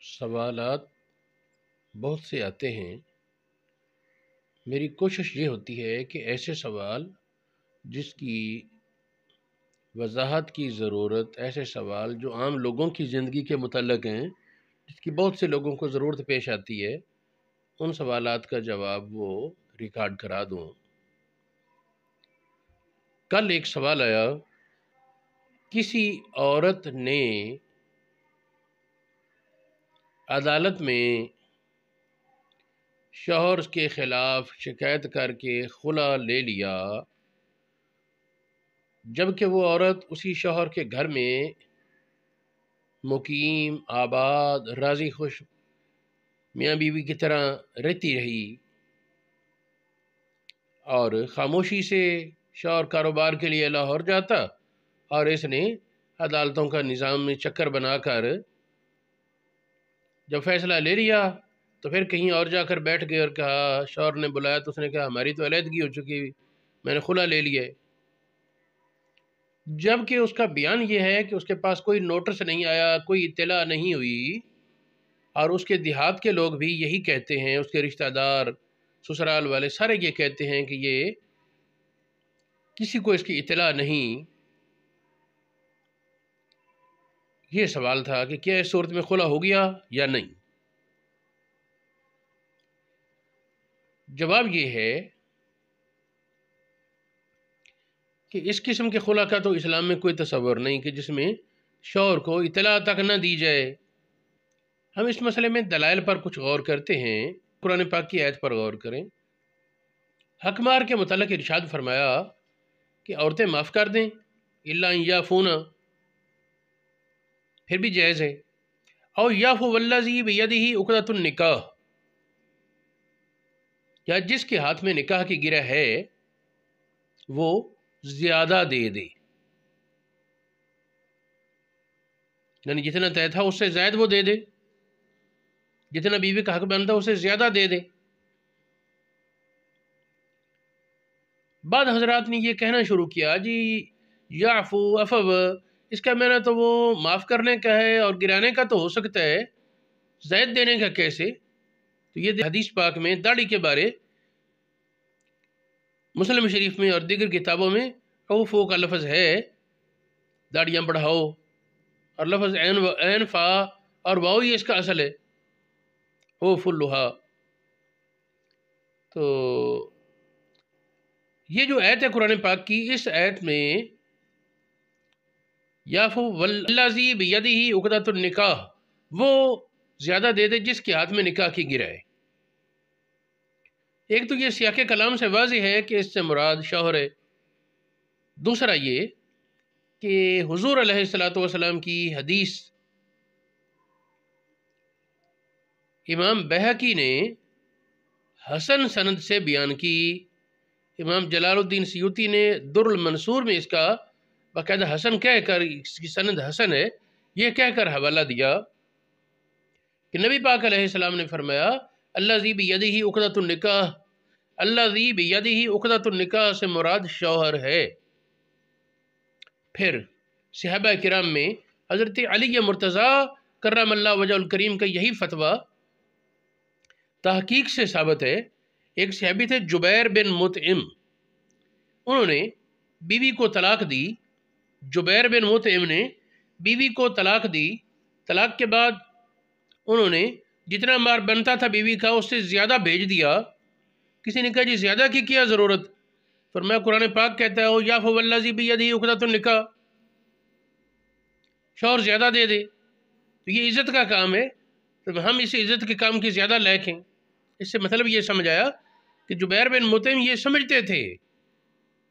سوالات بہت سے آتے ہیں۔ میری کوشش یہ ہوتی ہے کہ ایسے سوال جس کی وضاحت کی ضرورت، ایسے سوال جو عام لوگوں کی زندگی کے متعلق ہیں، جس کی بہت سے لوگوں کو ضرورت پیش آتی ہے، ان سوالات کا جواب وہ ریکارڈ کرا دوں۔ کل ایک سوال آیا، کسی عورت نے عدالت میں شوہر کے خلاف شکایت کر کے خلا لے لیا، جبکہ وہ عورت اسی شوہر کے گھر میں مقیم، آباد، راضی خوش میاں بیوی کی طرح رہتی رہی اور خاموشی سے شوہر کاروبار کے لیے لاہور جاتا، اور اس نے عدالتوں کا نظام میں چکر بنا کر جب فیصلہ لے لیا تو پھر کہیں اور جا کر بیٹھ گئے اور کہا، شوہر نے بلایا تو اس نے کہا ہماری تو علیحدگی ہو چکی، میں نے خلا لے لیا ہے۔ جبکہ اس کا بیان یہ ہے کہ اس کے پاس کوئی نوٹس نہیں آیا، کوئی اطلاع نہیں ہوئی، اور اس کے دیہات کے لوگ بھی یہی کہتے ہیں، اس کے رشتہ دار، سسرال والے سارے یہ کہتے ہیں کہ یہ کسی کو اس کی اطلاع نہیں۔ یہ سوال تھا کہ کیا اس صورت میں خلا ہو گیا یا نہیں؟ جواب یہ ہے کہ اس قسم کے خلا کا تو اسلام میں کوئی تصور نہیں کہ جس میں شوہر کو اطلاع تک نہ دی جائے۔ ہم اس مسئلے میں دلائل پر کچھ غور کرتے ہیں۔ قرآن پاک کی آیت پر غور کریں۔ حقمار کے متعلق ارشاد فرمایا کہ عورتیں معاف کر دیں، الا ان یعفون، پھر بھی جائز ہے، او یعفو والذی بیدہ عقدۃ النکاح، یا جس کے ہاتھ میں نکاح کی گرہ ہے وہ زیادہ دے دے، یعنی جتنا طے تھا اس سے زائد وہ دے دے، جتنا بیوی کا حق بنتا اس سے زیادہ دے دے۔ بعض حضرات نے یہ کہنا شروع کیا، جی یعفو عفو، اس کا معنی تو وہ معاف کرنے کا ہے اور گرانے کا تو ہو سکتا ہے، زائد دینے کا کیسے؟ تو یہ حدیث پاک میں داڑھی کے بارے مسلم شریف میں اور دیگر کتابوں میں عفو کا لفظ ہے، داڑیاں بڑھاؤ، اور لفظ عین فا اور واؤ یہ اس کا اصل ہے، عفو اللہا۔ تو یہ جو آیت ہے قرآن پاک کی، اس آیت میں یعفو والذی بیدہ عقدۃ النکاح، وہ زیادہ دے دے جس کے ہاتھ میں نکاح کی گرہ ہے۔ ایک تو یہ سیاق کلام سے واضح ہے کہ اس سے مراد شوہر ہے۔ دوسرا یہ کہ حضور علیہ الصلوۃ والسلام کی حدیث امام بہقی نے حسن سند سے بیان کی، امام جلال الدین سیوطی نے در المنصور میں اس کا باقاعدہ حسن کہہ کر، اس کی سند حسن ہے یہ کہہ کر حوالہ دیا کہ نبی پاک علیہ السلام نے فرمایا، الذی بیدہ عقدۃ النکاح، الذی بیدہ عقدۃ النکاح سے مراد شوہر ہے۔ پھر صحابہ کرام میں حضرت علی مرتضیٰ کرم اللہ وجہ الکریم کا یہی فتویٰ تحقیق سے ثابت ہے۔ ایک صحابی تھے جبیر بن مطعم، انہوں نے بیوی کو طلاق دی، جبیر بن مطعم نے بیوی کو طلاق دی، طلاق کے بعد انہوں نے جتنا مہر بنتا تھا بیوی کا اس سے زیادہ بھیج دیا۔ کسی نے کہا جی زیادہ کی کیا ضرورت؟ فرمایا قرآن پاک کہتا ہے یعفو والذی بیدہ عقدۃ النکاح، شوہر زیادہ دے دے، تو یہ عزت کا کام ہے، تو ہم اس عزت کے کام کی زیادہ لائق ہیں۔ اس سے مطلب یہ سمجھ آیا کہ جبیر بن مطعم یہ سمجھتے تھے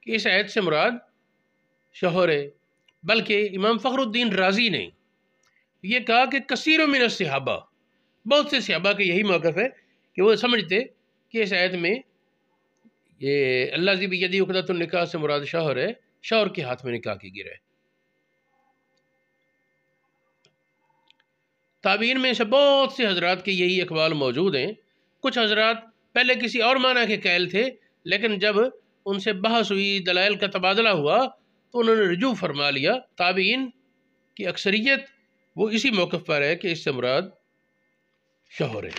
کہ اس آیت سے مراد شوہر ہے، بلکہ امام فخر الدین رازی نے یہ کہا کہ کثیر من الصحابہ، بہت سے صحابہ کا یہی موقف ہے کہ وہ سمجھتے کہ اس آیت میں یہ الذی بیدہ عقدۃ النکاح سے مراد شوہر ہے، شوہر کے ہاتھ میں نکاح کی گرہ ہے۔ تابعین میں سے بہت سے حضرات کے یہی اقوال موجود ہیں۔ کچھ حضرات پہلے کسی اور معنی کے قائل تھے، لیکن جب ان سے بحث ہوئی، دلائل کا تبادلہ ہوا تو انہوں نے رجوع فرما لیا۔ تابعین کی اکثریت وہ اسی موقف پر ہے کہ اس سے مراد شوہر ہے۔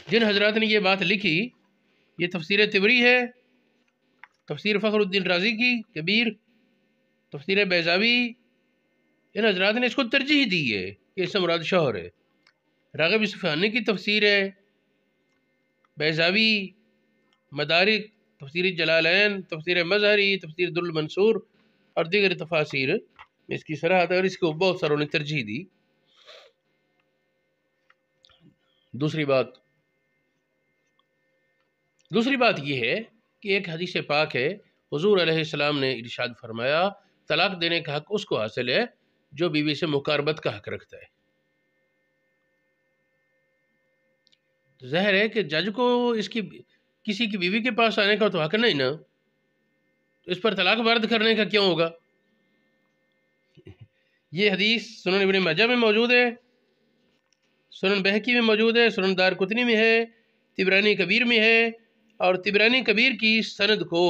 جن حضرات نے یہ بات لکھی، یہ تفسیر طبری ہے، تفسیر فخر الدین رازی کی کبیر، تفسیر بیضاوی، ان حضرات نے اس کو ترجیح دی ہے کہ اس سے مراد شوہر ہے۔ راغب اصفہانی کی تفسیر ہے، بیضاوی، مدارک، تفسیر جلالین، تفسیر مظہری، تفسیر در المنصور اور دیگر تفاسیر میں اس کی صراحت ہے، اور اس کو بہت ساروں نے ترجیح دی۔ دوسری بات یہ ہے کہ ایک حدیث پاک ہے، حضور علیہ السلام نے ارشاد فرمایا طلاق دینے کا حق اس کو حاصل ہے جو بیوی سے مقاربت کا حق رکھتا ہے۔ ظاہر ہے کہ جج کو کسی کی بیوی کے پاس آنے کا تو حق نہیں نا، تو اس پر طلاق وارد کرنے کا کیوں ہوگا؟ یہ حدیث سنن ابن ماجہ میں موجود ہے، سنن بہقی میں موجود ہے، سنن دارقطنی میں ہے، طبرانی کبیر میں ہے، اور طبرانی کبیر کی سند کو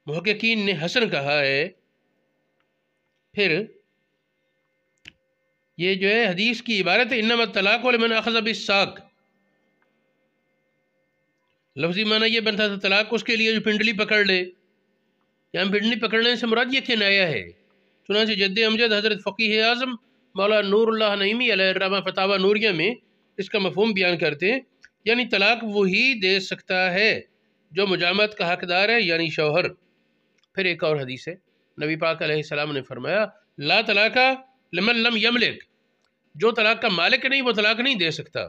محققین نے حسن کہا ہے۔ پھر یہ جو ہے حدیث کی عبارت ہے انما الطلاق لمن اخذ بالساق، لفظی معنی یہ بنتا تھا طلاق اس کے لیے جو پنڈلی پکڑ لے، یہاں پنڈلی پکڑنے سے مراد یہ کنایہ ہے۔ چنانچہ جد امجد حضرت فقیہ اعظم مولانا نور اللہ نعیمی علیہ الرحمہ فتاوی نوریہ میں اس کا مفہوم بیان کرتے ہیں، یعنی طلاق وہی دے سکتا ہے جو مجامعت کا حقدار ہے، یعنی شوہر۔ پھر ایک اور حدیث ہے، نبی پاک علیہ السلام نے فرمایا لا طلاق لمن لم یملک، جو طلاق کا مالک نہیں وہ طلاق نہیں دے سکتا،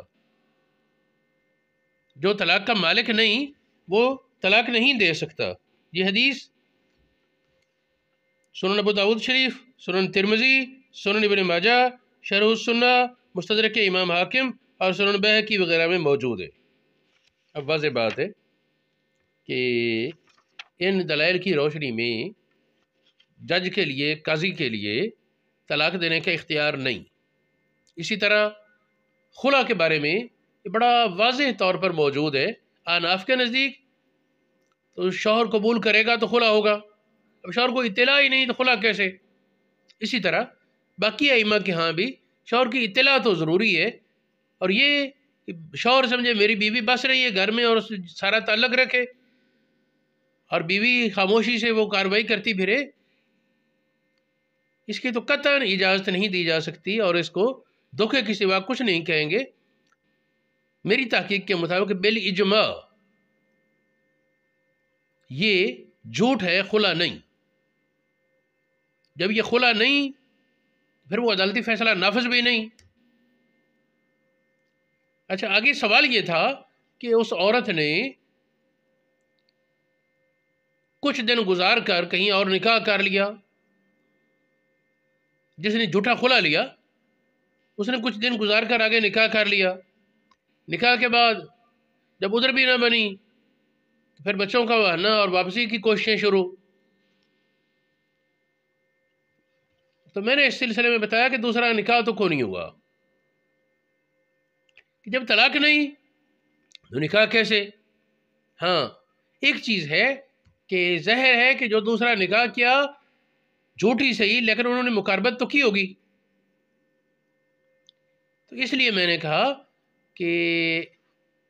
جو طلاق کا مالک نہیں وہ طلاق نہیں دے سکتا۔ یہ حدیث سنن ابو داود شریف، سنن ترمذی، سنن ابن ماجہ، شرح السنہ، مستدرک امام حاکم اور سنن بہقی وغیرہ میں موجود ہے۔ اب واضح بات ہے کہ ان دلائل کی روشنی میں جج کے لیے، قاضی کے لیے طلاق دینے کا اختیار نہیں۔ اسی طرح خلا کے بارے میں یہ بڑا واضح طور پر موجود ہے۔ احناف کے نزدیک تو شوہر قبول کرے گا تو خلا ہوگا، اب شوہر کو اطلاع ہی نہیں تو خلا کیسے؟ اسی طرح باقی ائمہ کے ہاں بھی شوہر کی اطلاع تو ضروری ہے، اور یہ شوہر سمجھے میری بیوی بس رہی ہے گھر میں اور اس سے سارا تعلق رکھے، اور بیوی خاموشی سے وہ کارروائی کرتی پھرے، اس کی تو قطعاً اجازت نہیں دی جا سکتی، اور اس کو دھوکے کے سوا کچھ نہیں کہیں گے۔ میری تحقیق کے مطابق بالاجماع یہ جھوٹ ہے، خلا نہیں۔ جب یہ خلا نہیں پھر وہ عدالتی فیصلہ نافذ بھی نہیں۔ اچھا، آگے سوال یہ تھا کہ اس عورت نے کچھ دن گزار کر کہیں اور نکاح کر لیا، جس نے جھوٹا خلا لیا اس نے کچھ دن گزار کر آگے نکاح کر لیا، نکاح کے بعد جب ادھر بھی نہ بنی تو پھر بچوں کا بہانا اور واپسی کی کوششیں شروع۔ تو میں نے اس سلسلے میں بتایا کہ دوسرا نکاح تو کیوں نہیں ہوا، کہ جب طلاق نہیں تو نکاح کیسے؟ ہاں، ایک چیز ہے کہ ظاہر ہے کہ جو دوسرا نکاح کیا جھوٹی صحیح، لیکن انہوں نے مقاربت تو کی ہوگی، تو اس لیے میں نے کہا کہ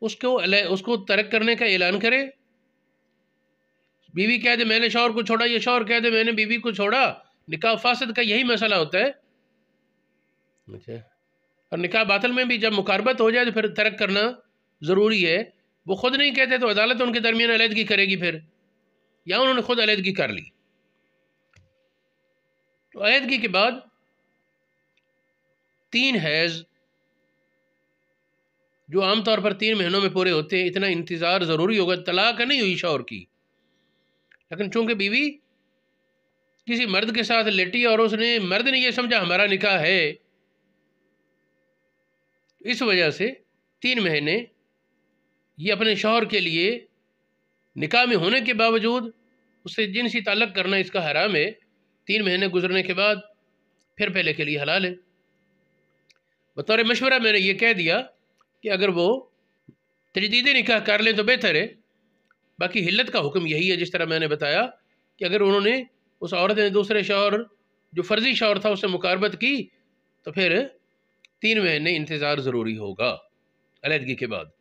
اس کو ترک کرنے کا اعلان کرے۔ بیوی کہہ دے میں نے شوہر کو چھوڑا، یا شوہر کہہ دے میں نے بیوی کو چھوڑا، نکاح فاسد کا یہی مسئلہ ہوتا ہے۔ اچھا، اور نکاح باطل میں بھی جب مقاربت ہو جائے تو پھر ترک کرنا ضروری ہے۔ وہ خود نہیں کہتے تو عدالت ان کے درمیان علیحدگی کرے گی، پھر یا انہوں نے خود علیحدگی کر لی۔ تو علیحدگی کے بعد 3 حیض جو عام طور پر 3 مہینوں میں پورے ہوتے ہیں، اتنا انتظار ضروری ہوگا۔ طلاق نہیں ہوئی شوہر کی، لیکن چونکہ بیوی کسی مرد کے ساتھ لیٹی اور مرد نے یہ سمجھا ہمارا نکاح ہے، اس وجہ سے 3 مہینے یہ اپنے شوہر کے لیے نکاح میں ہونے کے باوجود اس سے جنسی تعلق کرنا اس کا حرام ہے۔ 3 مہینے گزرنے کے بعد پھر پہلے کے لیے حلال ہے۔ بطور مشورہ میں نے یہ کہہ دیا کہ اگر وہ تجدید نکاح کر لیں تو بہتر ہے، باقی حلت کا حکم یہی ہے جس طرح میں نے بتایا کہ اگر انہوں نے اس عورت نے دوسرے شوہر جو فرضی شوہر تھا اس سے مقاربت کی تو پھر 3 مہینے انتظار ضروری ہوگا علیحدگی کے بعد۔